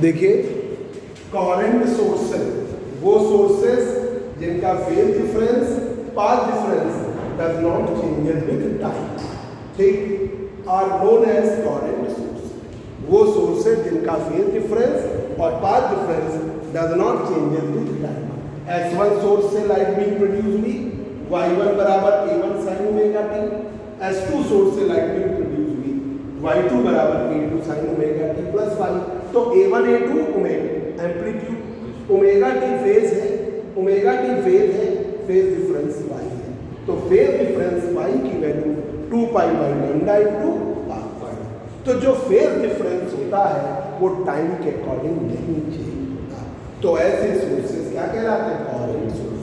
देखिए, coherent sources वो sources जिनका phase difference, path difference does not changes with time, ठीक, are known as coherent source. वो sources जिनका फेज डिफरेंस और path difference does not changes with time. S1 source से light being produce हुई, Y1 बराबर A1 sin omega t। S2 source से light being produce हुई, Y2 बराबर A2 sin omega t plus y। तो A1 A2 omega amplitude, omega t phase है, omega t phase है, phase difference y है। तो फेज डिफरेंस y की value 2 pi by lambda into path pi. तो जो फेज डिफरेंस होता है वो टाइम के अकॉर्डिंग नहीं चेंज होता। तो ऐसे सोर्सेस क्या कहलाते हैं? Coherent sources.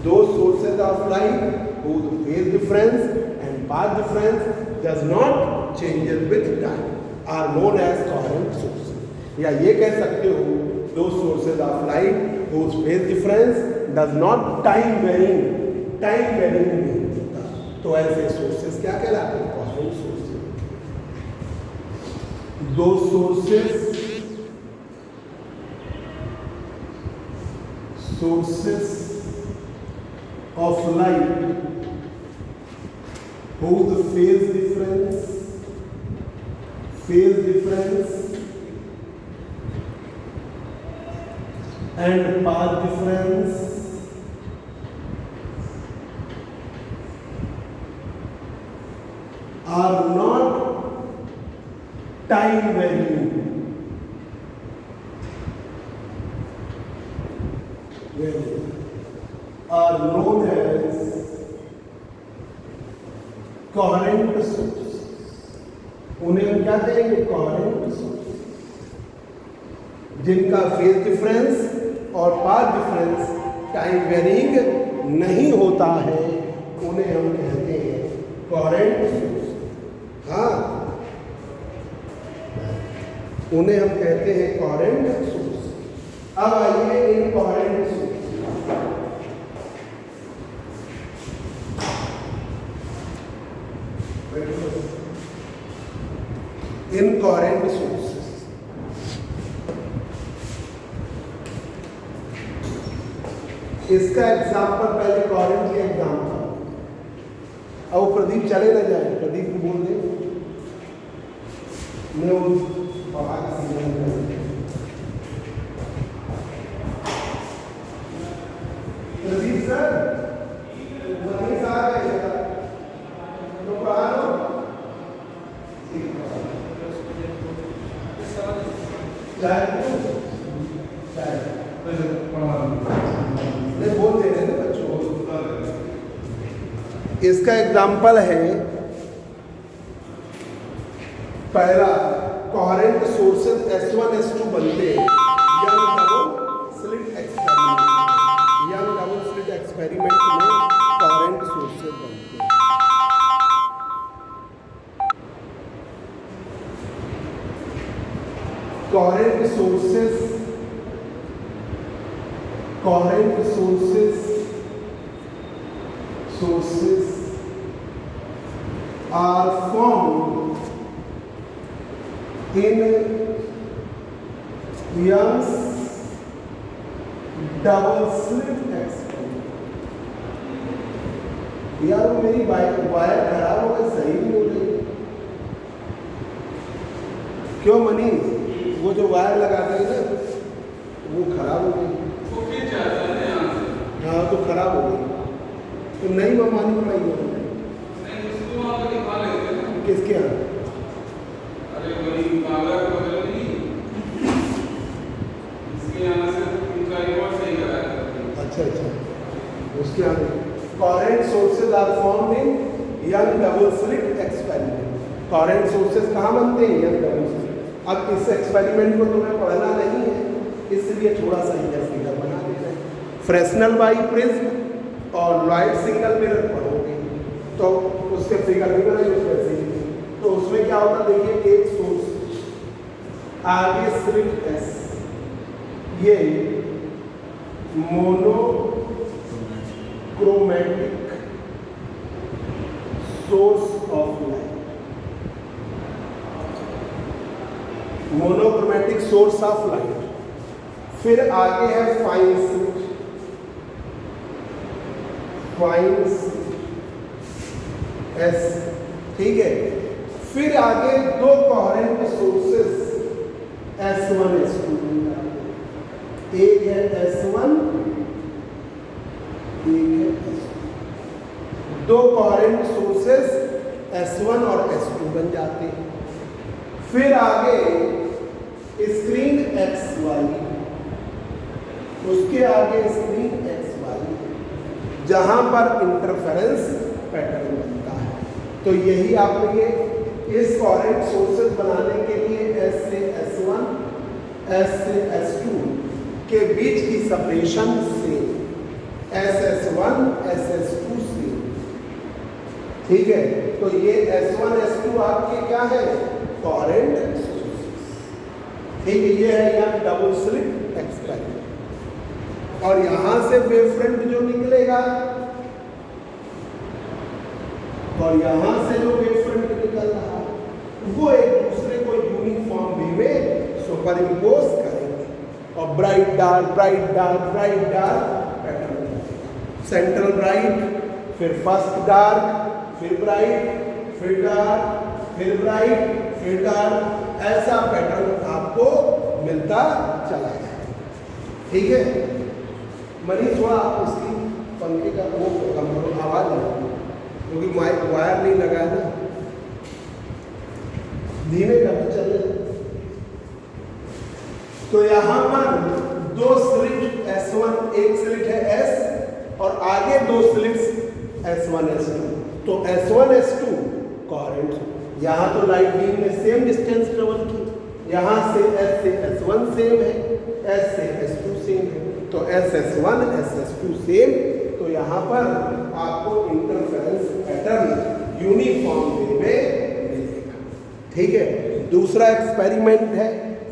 दो sources of light whose phase difference and path difference does not changes with time are known as coherent sources। या ये कह सकते हो, दो sources of light whose phase difference does not time varying नहीं होता। तो ऐसे सोर्सेज क्या कहलाते हैं? Coherent sources. दो sources of light whose phase difference and path difference are not time varying, are known as coherent source. उन्हें हम क्या कहेंगे? Coherent source. जिनका फेज डिफरेंस और पाथ डिफरेंस टाइम वेरिंग नहीं होता है, उन्हें हम कहते हैं कोहेरेंट सोर्स। हाँ, उन्हें हम कहते हैं कोहेरेंट सोर्स। अब आइए इनकोहेरेंट सोर्स। Incoherent sources. इसका एग्जाम्पल, पहले कोहेरेंट के एग्जाम्पल। अब प्रदीप चले ना जाए, प्रदीप को बोल दे प्रदीप सर मनीष आ गए तो पढ़ा लो। बोल दे रहे बच्चों। इसका एग्जाम्पल है, पहला कोहेरेंट सोर्सेज S1 S2 बनते हैं यंग डबल स्लिट एक्सपेरिमेंट में कोहेरेंट सोर्सेज बनते हैं। Coherent sources are formed in Young's double slit experiment। यार मेरी वायर खराब हो गई, सही नहीं हो रही। क्यों मनीष? वो जो वायर लगाते हैं ना, वो खराब हो गई। हाँ, तो खराब हो गई, तो नई मनमानी बनाई हो। किसके यहाँ? अच्छा, उसके यहाँ। Coherent sources are formed in Young double slit experiment. Coherent sources कहाँ बनते हैं? Young double slit. अब इस एक्सपेरिमेंट को तुम्हें पढ़ना नहीं है, इसलिए थोड़ा सा इधर फिगर बना देते हैं। फ्रेस्नेल बाई प्रिज्म और लॉयड सिंगल मिरर पढ़ोगे तो उसके फिगर भी बनाए उसमें से। तो उसमें क्या होता है? देखिए, एक सोर्स आगे स्लिट S, ये monochromatic source of light. Monochromatic source of light. फिर आगे है फाइन स्लिट, फाइन एस, ठीक है। फिर आगे दो कोहेरेंट सोर्सेस S1 S2, एक है S1 एक है S2, दो कोहेरेंट सोर्सेस S1 और S2 बन जाते हैं। फिर आगे स्क्रीन XY, उसके आगे स्क्रीन XY, जहां पर इंटरफेरेंस पैटर्न बनता है। तो यही आपने ये इस कोहेरेंट सोर्सेस बनाने के लिए S से S1 S से S2 के बीच की सेपरेशन से SS1 SS2 से, ठीक है। तो ये S1 S2 आपके क्या है, कोहेरेंट सोर्सेस, ठीक है। ये है यहाँ डबल स्लिट एक्सपेरिमेंट। और यहां से वेव फ्रंट जो निकलेगा और यहां से जो वेव फ्रंट निकल रहा है वो एक दूसरे को यूनिफॉर्म वे में सुपर इम्पोज करेंगे और bright dark bright dark bright dark pattern, central bright, फिर फर्स्ट डार्क, फिर ब्राइट, फिर डार्क, फिर ब्राइट, फिर डार्क, ऐसा पैटर्न आपको मिलता चला जाए, ठीक है। मनीष थोड़ा उसकी पंखे का वो कम करो, आवाज नहीं, क्योंकि माइक वायर नहीं लगा है ना, धीमे कर चले। तो यहां पर दो स्लिट S1, एक स्लिट है S और आगे दो स्लिट्स S1 S2। तो S1 S2 कोहेरेंट, यहां तो लाइट बीम ने सेम डिस्टेंस ट्रेवल की, यहां से S से S1 सेम है, S से S2 सेम है, तो SS1 SS2 सेम। तो यहाँ पर आपको इंटरफेरेंस पैटर्न यूनिफॉर्म वे में मिलेगा, ठीक है। दूसरा एक्सपेरिमेंट है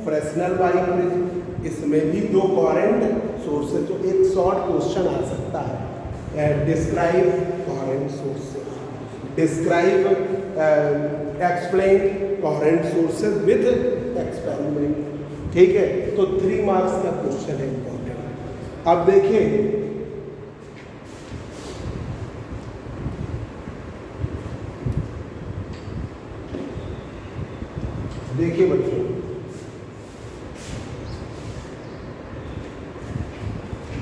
फ्रेस्नेल बाइप्रिज्म। इसमें भी दो कोहेरेंट सोर्सेज, जो एक शॉर्ट क्वेश्चन आ सकता है, describe coherent sources, describe explain coherent sources with experiment, ठीक है। तो 3 मार्क्स का क्वेश्चन है इंपॉर्टेंट। अब देखिए बच्चों,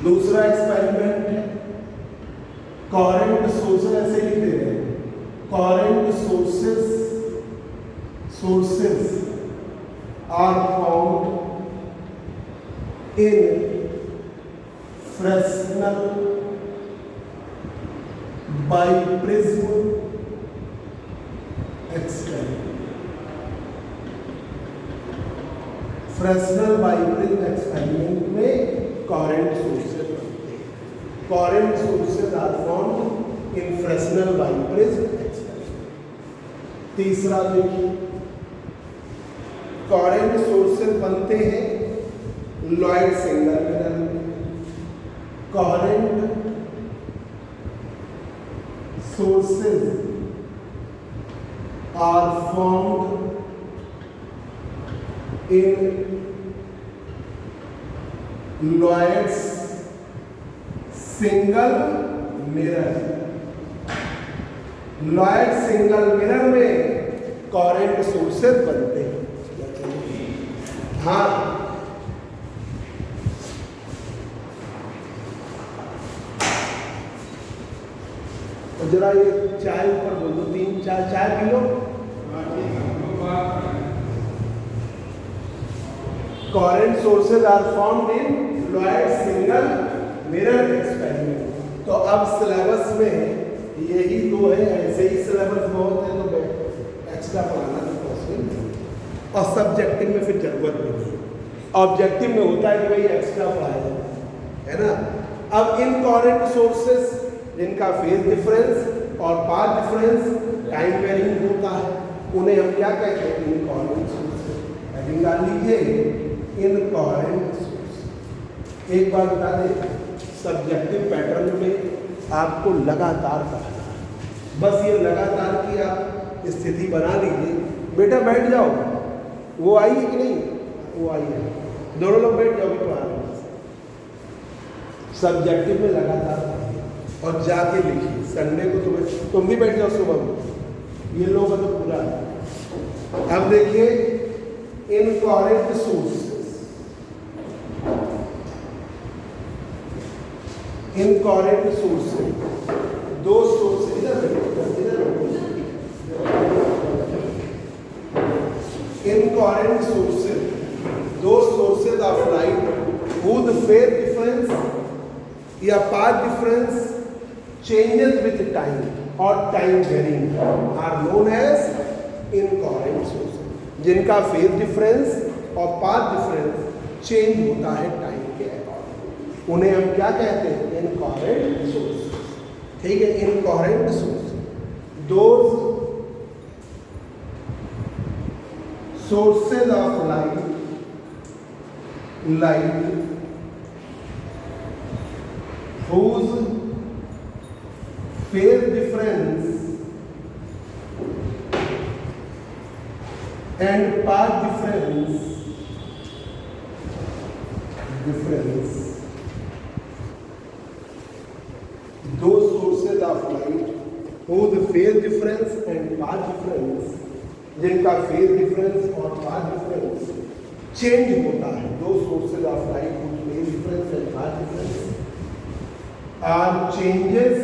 दूसरा एक्सपेरिमेंट है कोहेरेंट सोर्सेज, ऐसे लिख दे रहे हैं, coherent sources are found in Fresnel biprism experiment. Fresnel biprism experiment में कोहेरेंट सोर्सेज बनते हैं। Coherent sources are found in Fresnel biprism experiment. तीसरा देखिए, कोहेरेंट सोर्सेज बनते हैं लॉयड सिंगल मिरर में। Coherent sources are found in Lloyd's single mirror। Lloyd single mirror में coherent sources बनते हैं। हाँ, तो जरा ये चाय ऊपर बोल दो, 3-4 चाय पी लो। Coherent sources are found in Lloyd single mirror experiment. तो अब सिलेबस में यही दो है, ऐसे ही सिलेबस बहुत है तो एक्स्ट्रा पढ़ाना तो पॉसिबल नहीं, और सब्जेक्टिव में फिर जरूरत भी नहीं। ऑब्जेक्टिव में होता है कि भाई एक्स्ट्रा पढ़ाया जाए, है ना। अब इन कोहेरेंट सोर्सेज जिनका फेज डिफरेंस और पाथ डिफरेंस टाइम वेरिंग होता है, उन्हें हम क्या कहते हैं, इन कोहेरेंट सोर्सेज। हेडिंग डाल लीजिए, इन कोहेरेंट सोर्स। एक बार बता दें, सब्जेक्टिव पैटर्न में आपको लगातार पढ़ना है, बस ये लगातार की आप स्थिति बना लीजिए। बेटा बैठ जाओ, वो आई है कि नहीं? वो आई है। दोनों लोग बैठ जाओ पढ़ाने सब्जेक्टिव में लगातार और जाके लिखिए। संडे को तुम भी बैठ जाओ सुबह में, ये लोग तो पूरा है। अब देखिए इनकरेक्ट सोर्सेस, इनकरेक्ट सोर्सेस, दो sources incoherent sources, those sources of light whose phase difference या path difference changes with time or time varying are known as incoherent sources, जिनका phase difference और path difference change होता है time के according, उन्हें हम क्या कहते हैं? incoherent sources। ठीक है, incoherent sources, those sources of light whose phase difference and path difference those sources of light whose phase difference and path difference, जिनका फेज डिफरेंस और पाथ डिफरेंस चेंज होता है, दो sources of light whose phase difference and path difference are changes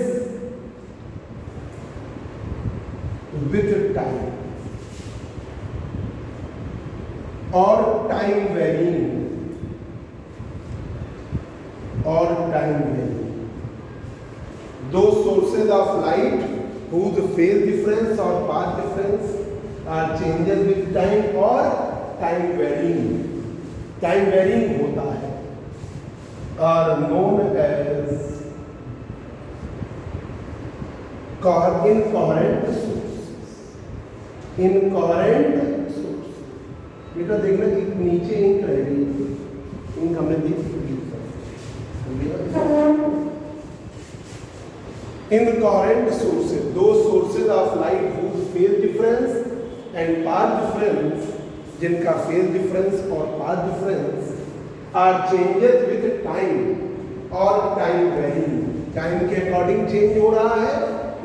with time और time varying दो sources of light whose phase difference और path difference are changes with time और time varying होता है, are known as incoherent sources। बेटा देखना कि नीचे इंक रहेगी, इंक हमने दी incoherent sources, those sources of light whose phase difference and path difference, जिनका फेज डिफरेंस और path difference are changes with time और टाइम वेरिंग, टाइम के अकॉर्डिंग चेंज हो रहा है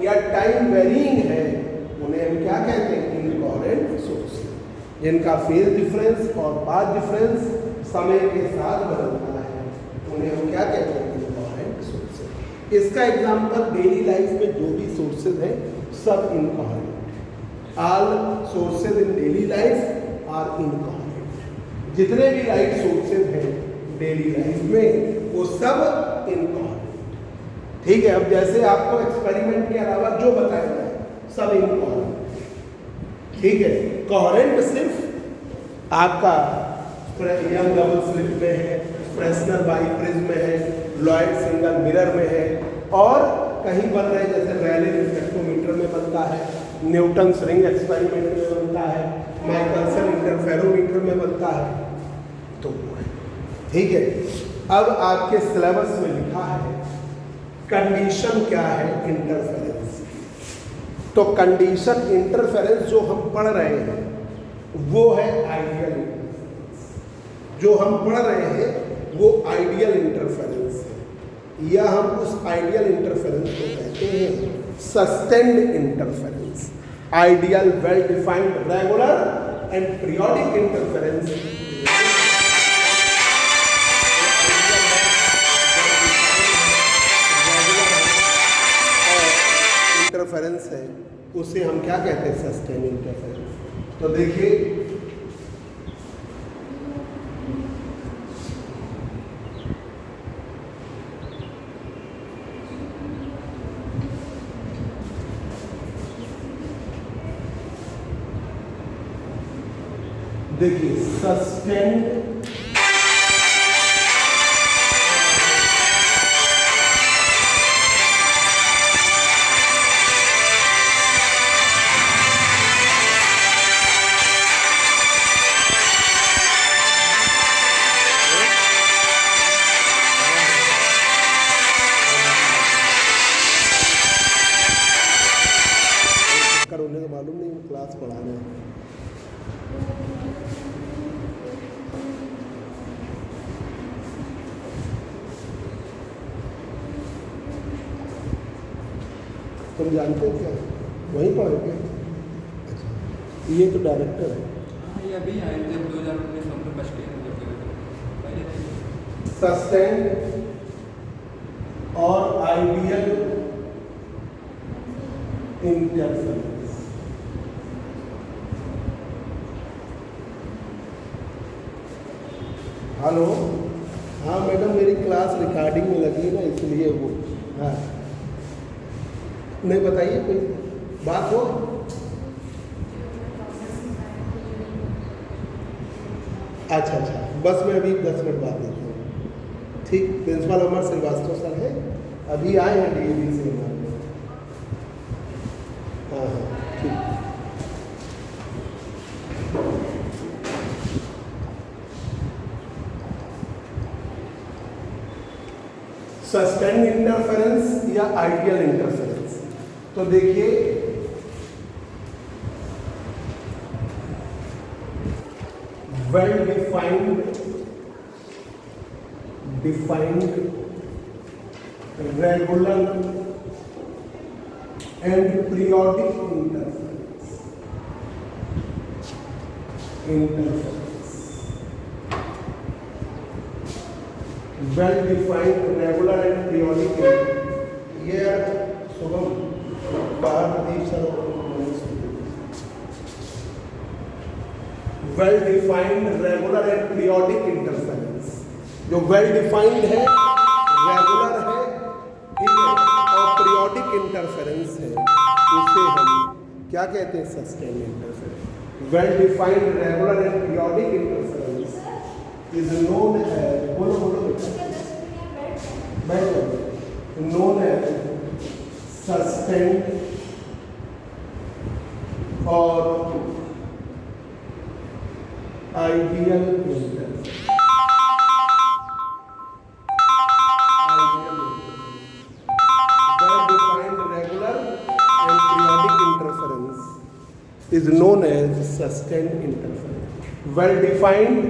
या टाइम वेरिंग है, उन्हें हम क्या कहते हैं? इनकोहेरेंट सोर्स, जिनका फेज डिफरेंस और पाथ डिफरेंस समय के साथ बदलता है, उन्हें हम क्या कहते हैं? Incoherent source. इसका एग्जांपल डेली लाइफ में जो भी सोर्सेज हैं सब incoherent, all sources in daily life are incoherent। जितने भी लाइट सोर्सेज हैं डेली लाइफ में वो सब इनकोहेरेंट। ठीक है, अब जैसे आपको एक्सपेरिमेंट के अलावा जो बताया जाए सब इनकोहेरेंट। ठीक है, कोहेरेंट सिर्फ आपका यंग डबल स्लिट में है, फ्रेशनर बाइप्रिज्म में है, लॉयड सिंगल मिरर में है, और कहीं बन रहे जैसे रैले रिफ्लेक्टोमीटर में बनता है, न्यूटन्स रिंग एक्सपेरिमेंट में बनता है, माइकलसन इंटरफेरोमीटर में बनता है, तो वो है। ठीक है, अब आपके सिलेबस में लिखा है कंडीशन क्या है इंटरफेरेंस। तो कंडीशन इंटरफेरेंस जो हम पढ़ रहे हैं वो है आइडियल इंटरफेरेंस, जो हम पढ़ रहे हैं वो आइडियल इंटरफेरेंस है, या हम उस आइडियल इंटरफेरेंस को कहते हैं sustained interference. Ideal, well defined, regular and periodic interference interference है, उसे हम क्या कहते हैं? Sustained interference. तो देखिए सस्टेन्ड मालूम नहीं, क्लास पढ़ा रहे हैं। तुम जानते हो क्या? वहीं पढ़े क्या? अच्छा, ये तो डायरेक्टर है। हाँ, ये अभी आए थे 2019 में फर्स्ट ईयर में। सस्टेन और आइडियल इंटरफेरेंस। हेलो, हाँ मैडम, मेरी क्लास रिकॉर्डिंग में लगी है ना, इसलिए वो। हाँ, नहीं बताइए, कोई बात हो? अच्छा अच्छा, बस मैं अभी 10 मिनट बाद देखूँगा। ठीक, प्रिंसिपल अमर श्रीवास्तव सर है, अभी आए हैं DAV से हमारे। हाँ हाँ ठीक। सस्टेन्ड इंटरफेरेंस या आइडियल इंटरफेरेंस, तो देखिए well defined regular and periodic interference, well defined regular and periodic. ये शुभम बाहर Pradeep sir, well defined regular and periodic interference. जो वेल डिफाइंड है, रेगुलर है, ठीक है, और पीरियोडिक इंटरफेरेंस है, उसे हम क्या कहते हैं? Sustained interference. Well defined regular and periodic interference is known as, बोलो बोलो बेटा, नोन एज सस्टेन्ड और ideal interference. Well defined regular and periodic interference is known as sustained interference. Well defined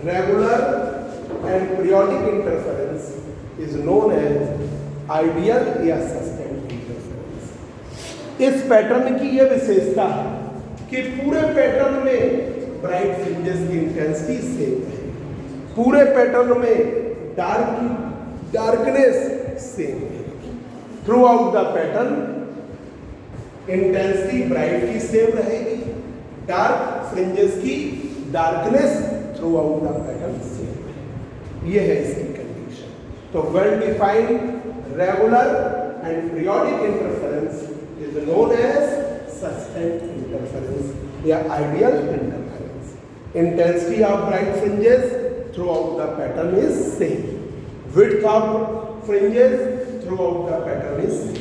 regular and periodic interference is known as ideal या sustained interference. इस pattern की यह विशेषता है कि पूरे पैटर्न में ब्राइट फ्रिंजेस की इंटेंसिटी सेम है, पूरे पैटर्न में डार्कनेस सेम है। Through the pattern intensity bright की सेम रहेगी, डार्क फ्रिंजेस की darkness through the pattern same है। ये है इसकी कंडीशन। तो well defined regular and periodic interference is known as sustained interference या ideal interference. Intensity of bright fringes throughout the pattern is same. Width of fringes throughout the pattern is same.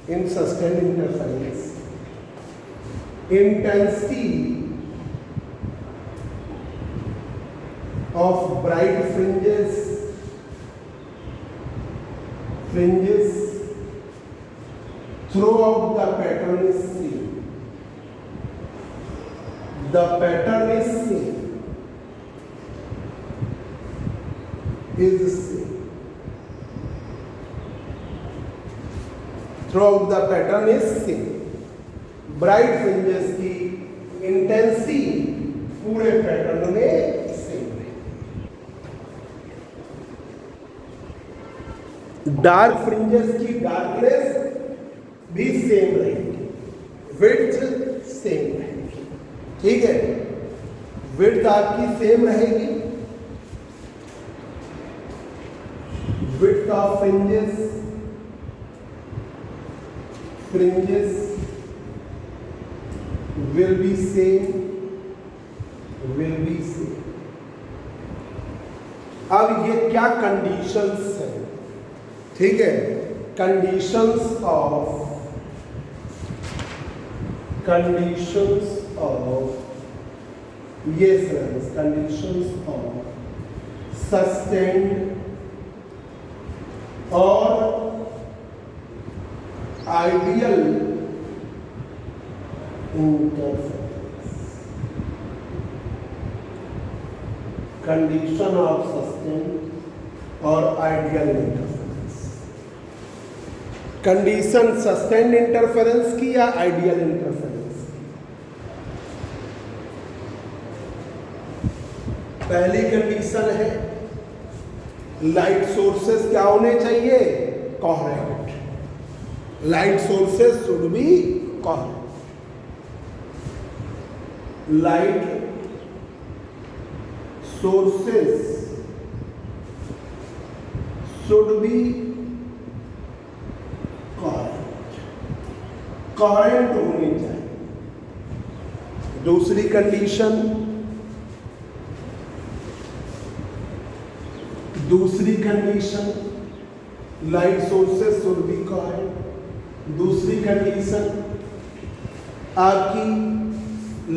In sustained interference, intensity of bright fringes throughout the pattern is same. The pattern is same. Is same. Throughout the pattern is same. Bright fringes की intensity पूरे pattern में same रहेगी। Dark fringes की darkness भी same रहेगी, width same रहेगी, ठीक है, विड्थ आपकी सेम रहेगी, width of fringes will be same. अब ये क्या कंडीशंस हैं? ठीक है, conditions of yes friends, conditions of sustained और ideal interference, condition of sustain और ideal interference. Condition sustain interference की या आइडियल इंटरफेरेंस की? पहली कंडीशन है लाइट सोर्सेस क्या होने चाहिए? Coherent. Light sources should B coherent. Light sources should B coherent, coherent होनी चाहिए। दूसरी condition light sources should B coherent. दूसरी कंडीशन आपकी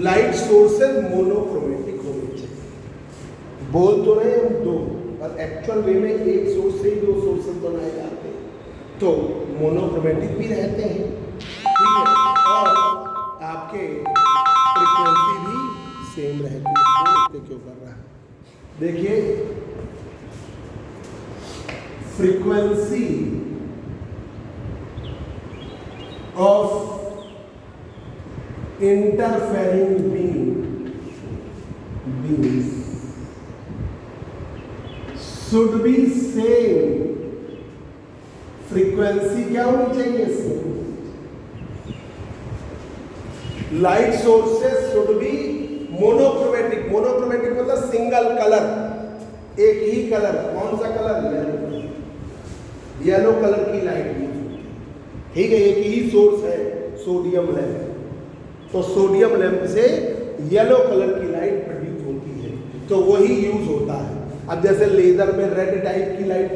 लाइट सोर्सेस मोनोक्रोमेटिक होनी चाहिए। बोल तो रहे हम दो, पर एक्चुअल वे में एक सोर्स से ही दो सोर्सेस बनाए जाते हैं, तो मोनोक्रोमेटिक भी रहते हैं, ठीक है, और आपके फ्रीक्वेंसी भी सेम रहती है। क्यों कर रहा है? देखिए, frequency of interfering beams should be same। Frequency क्या होनी चाहिए? Same. Light sources should be monochromatic. Monochromatic मतलब सिंगल कलर, एक ही कलर। कौन सा कलर? येलो कलर की लाइट यूज होती है, ठीक है। एक ही सोर्स है, सोडियम लैंप, तो सोडियम लैंप से येलो कलर की लाइट प्रोड्यूस होती है, तो वही यूज होता है। अब जैसे लेजर में रेड टाइप की लाइट,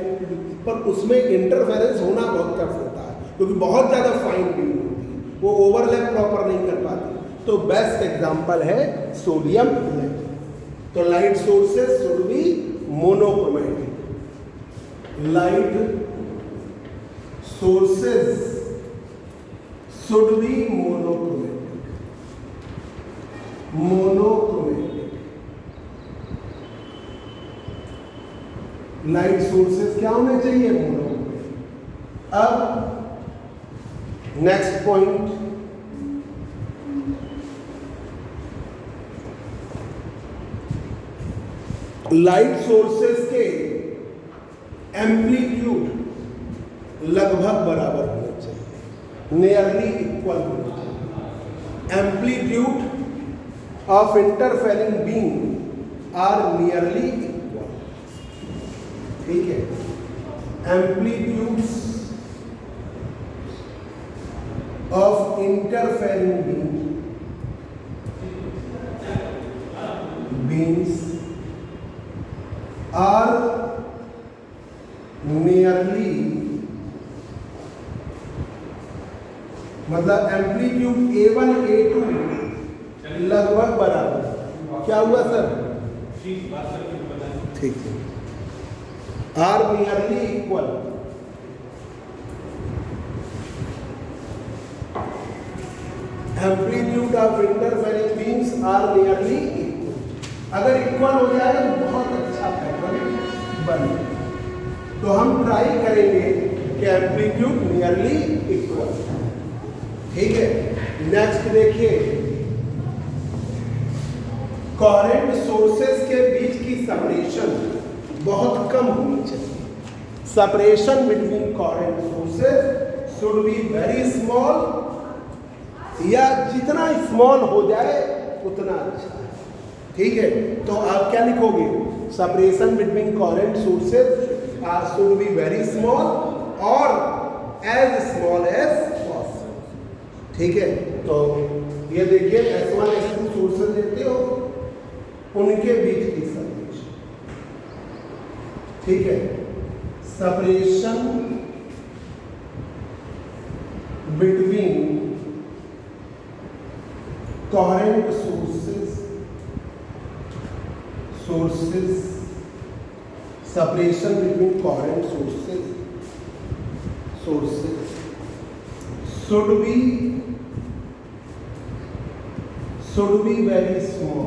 पर उसमें इंटरफेरेंस होना बहुत टफ होता है, क्योंकि बहुत ज़्यादा फाइन बीम होती है, वो ओवरलैप प्रॉपर नहीं कर पाती। तो बेस्ट एग्जांपल है सोडियम लैंप। तो light sources should be monochromatic. Light sources should be monochromatic. Light sources क्या होने चाहिए? मोनोक्रोमेटिक। अब नेक्स्ट पॉइंट, लाइट सोर्सेस के एम्पलीट्यूड लगभग बराबर होने चाहिए, नियरली इक्वल होने चाहिए। Amplitude of interfering beam are nearly equal, ठीक है। Amplitudes of interfering beams are nearly, मतलब एम्पलीट्यूड A1 A2 लगभग बराबर। क्या हुआ सर? ठीक है, are nearly equal. Amplitude of interfering beams are nearly equal. अगर इक्वल हो जाए तो बहुत अच्छा पैटर्न बने। तो हम ट्राई करेंगे कि एम्पलीट्यूड नियरली इक्वल, ठीक है। नेक्स्ट देखिए, कोहेरेंट सोर्सेस के बीच की सेपरेशन बहुत कम होनी चाहिए। Separation between coherent sources should be very small, या जितना स्मॉल हो जाए उतना अच्छा है, ठीक है। तो आप क्या लिखोगे? Separation between coherent sources should be very small और एज स्मॉल एज पॉसिबल, ठीक है। तो ये देखिए, S1 S2 सोर्सेस देते हो, उनके बीच की सेपरेशन, ठीक है। Separation between coherent sources, separation between coherent sources should be very small,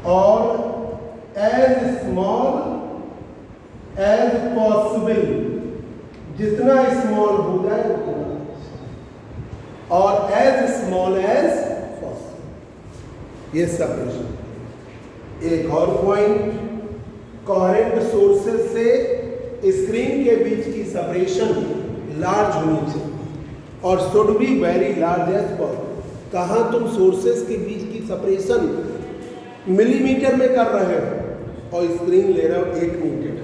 or as small as possible, जितना स्मॉल हो जाए उतना अच्छा, और as small as possible, ये सेपरेशन। एक और पॉइंट, कोहेरेंट सोर्सेस से स्क्रीन के बीच की सेपरेशन लार्ज होनी चाहिए और should be very large as possible. कहाँ तुम सोर्सेस के बीच की सेपरेशन मिलीमीटर में कर रहे हो और स्क्रीन ले रहे हो 1 मीटर,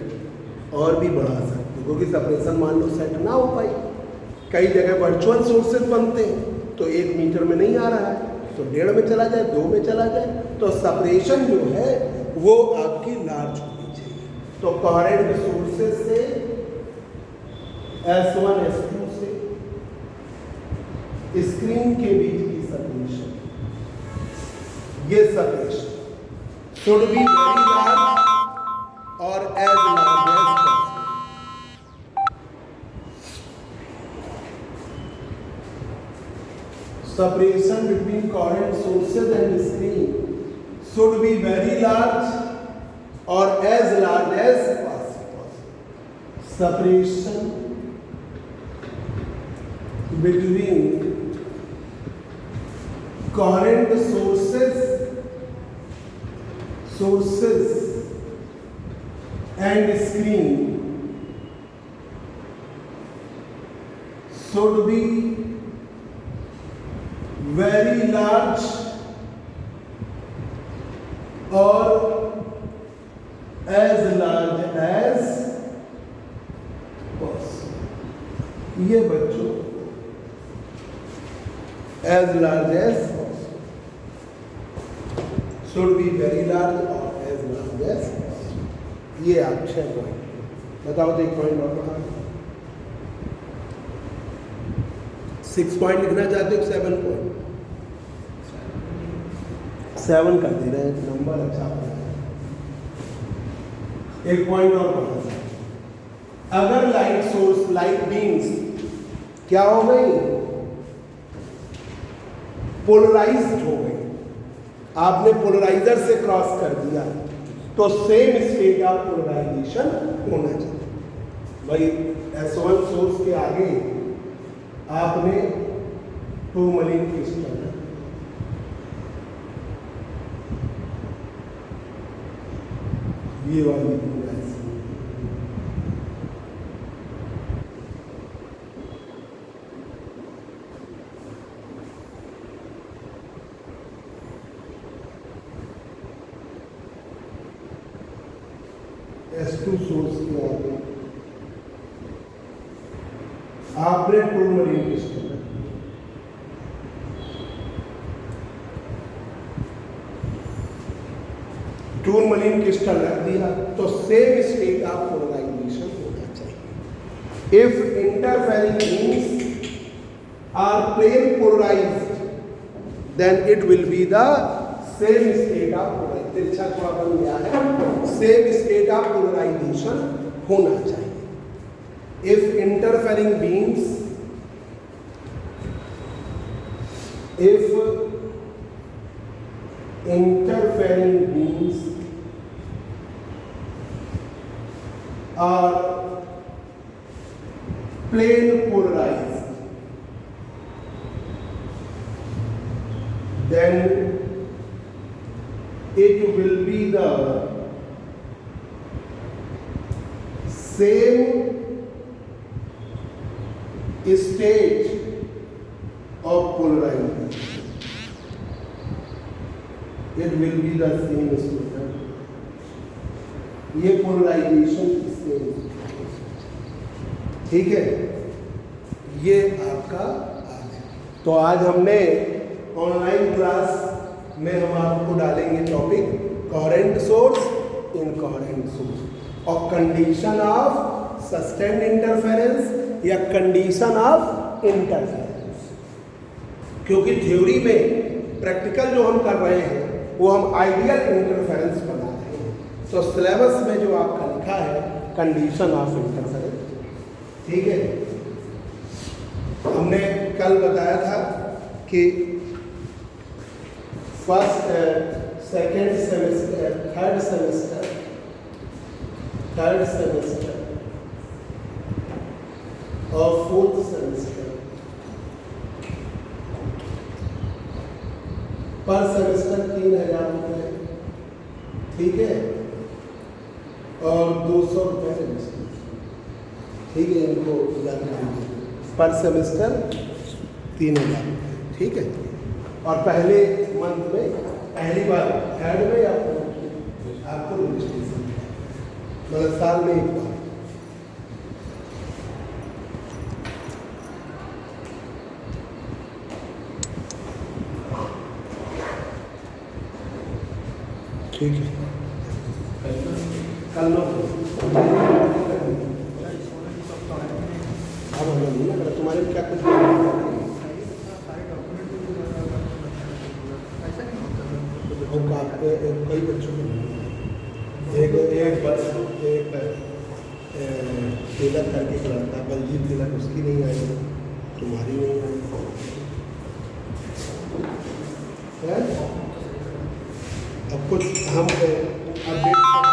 और भी बढ़ा सकते हो क्योंकि सेपरेशन मान लो सेट ना हो पाई। कई जगह वर्चुअल सोर्सेस बनते हैं तो 1 मीटर में नहीं आ रहा है तो 1.5 में चला जाए, 2 में चला जाए, तो सेपरेशन जो है वो आपकी लार्ज होनी चाहिए। तो कोहेरेंट सोर्सेस से S1 S2 से स्क्रीन के बीच की सेपरेशन, ये separation should be very large और as large as possible. Separation between coherent sources and screen should be very large or as large as possible. Separation between coherent sources and screen should be very large or as large as possible। ये बच्चों as large as possible should be very large or as large as possible। ये आप 6 point बताओ तो 1 point और बताओ। 6 point लिखना चाहते हो 7 पॉइंट? 7 कर दे रहे हैं, नंबर अच्छा हो रहा है। 1 पॉइंट और पढ़ा। अगर लाइट सोर्स, लाइट बीम्स क्या हो गई? पोलराइज्ड हो गई। आपने पोलराइजर से क्रॉस कर दिया तो सेम स्टेट ऑफ पोलराइजेशन होना चाहिए। भाई S1 सोर्स के आगे आपने टूरमैलीन क्रिस्टल, ये वाली S2 सोर्स के आगे आपने टूरमैलीन क्रिस्टल, टूरमैलीन क्रिस्टल रख दिया तो सेम स्टेट ऑफ पोलराइजेशन होना चाहिए। If interfering beams are plane polarised then it will be the same state of polarisation. तिरछा थोड़ा बन गया है, सेम स्टेट ऑफ पोलराइजेशन होना चाहिए। If interfering beams, if interfering beams are plane polarized, then it will be the same state of polarization. It will be the same state. ये polarisation same, ठीक है। ये आपका आज, तो आज हमने ऑनलाइन क्लास में हम आपको डालेंगे topic coherent source, incoherent source और कंडीशन ऑफ सस्टेन्ड इंटरफेरेंस या कंडीशन ऑफ इंटरफेरेंस। क्योंकि थ्योरी में प्रैक्टिकल जो हम कर रहे हैं वो हम आइडियल इंटरफेरेंस बना रहे हैं। तो सिलेबस में जो आपका लिखा है कंडीशन ऑफ इंटरफेरेंस। ठीक है, हमने कल बताया था कि first second semester third semester और फोर्थ सेमेस्टर पर सेमेस्टर 3,000 रुपये। ठीक है, और 200 रुपये सेमेस्टर। ठीक है, इनको जानकारी दे पर सेमेस्टर 3,000 रुपये। ठीक है, और पहले मंथ में पहली बार थर्ड में आपको रजिस्ट्रेशन मतलब साल में एक बार। ठीक है, कल लो अब हमें नहीं लग रहा तुम्हारे में क्या कुछ कई बच्चों को एक तिलक करके एक लड़का बलजीत तिलक, उसकी नहीं आई, तुम्हारी नहीं आई है। अब कुछ हम अपडेट